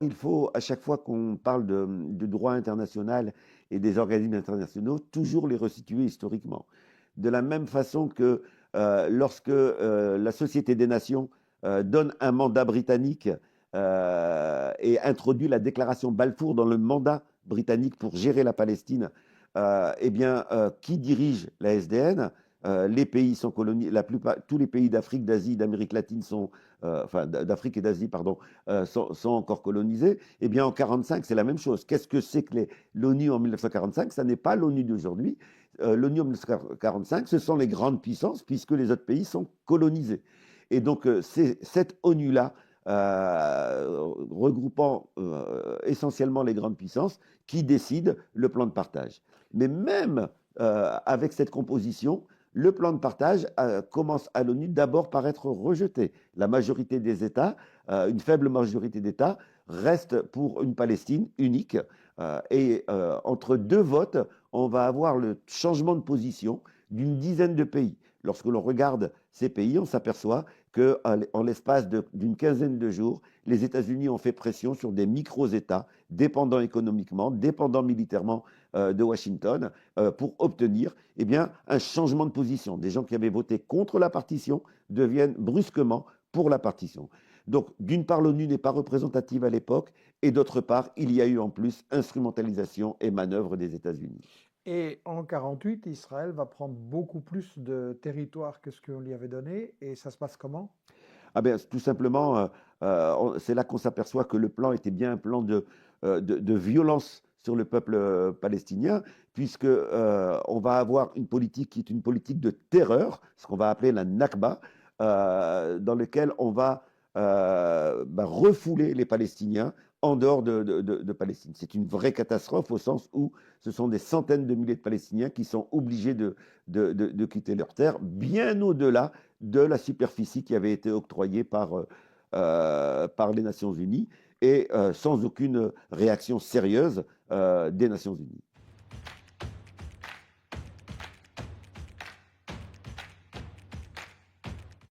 Il faut, à chaque fois qu'on parle de droit international et des organismes internationaux, toujours les resituer historiquement. De la même façon que lorsque la Société des Nations donne un mandat britannique et introduit la déclaration Balfour dans le mandat britannique pour gérer la Palestine, eh bien, qui dirige la SDN? Les pays sont colonisés, tous les pays d'Afrique, d'Asie, d'Amérique latine sont, enfin d'Afrique et d'Asie, pardon, sont encore colonisés. Eh bien, en 1945, c'est la même chose. Qu'est-ce que c'est que l'ONU en 1945? Ça n'est pas l'ONU d'aujourd'hui. L'ONU en 1945, ce sont les grandes puissances, puisque les autres pays sont colonisés. Et donc, c'est cette ONU-là, regroupant essentiellement les grandes puissances, qui décide le plan de partage. Mais même avec cette composition, le plan de partage commence à l'ONU d'abord par être rejeté. La majorité des États, une faible majorité d'États, reste pour une Palestine unique. Et entre deux votes, on va avoir le changement de position d'une dizaine de pays. Lorsque l'on regarde ces pays, on s'aperçoit qu'en l'espace d'une quinzaine de jours, les États-Unis ont fait pression sur des micro-États dépendants économiquement, dépendants militairement de Washington, pour obtenir eh bien, un changement de position. Des gens qui avaient voté contre la partition deviennent brusquement pour la partition. Donc, d'une part, l'ONU n'est pas représentative à l'époque, et d'autre part, il y a eu en plus instrumentalisation et manœuvre des États-Unis. Et en 48, Israël va prendre beaucoup plus de territoire que ce qu'on lui avait donné. Et ça se passe comment? Ah ben, tout simplement, c'est là qu'on s'aperçoit que le plan était bien un plan de violence sur le peuple palestinien, puisque on va avoir une politique qui est une politique de terreur, ce qu'on va appeler la Nakba, dans lequel on va refouler les Palestiniens en dehors de Palestine. C'est une vraie catastrophe au sens où ce sont des centaines de milliers de Palestiniens qui sont obligés de quitter leur terre, bien au-delà de la superficie qui avait été octroyée par les Nations Unies et sans aucune réaction sérieuse des Nations Unies.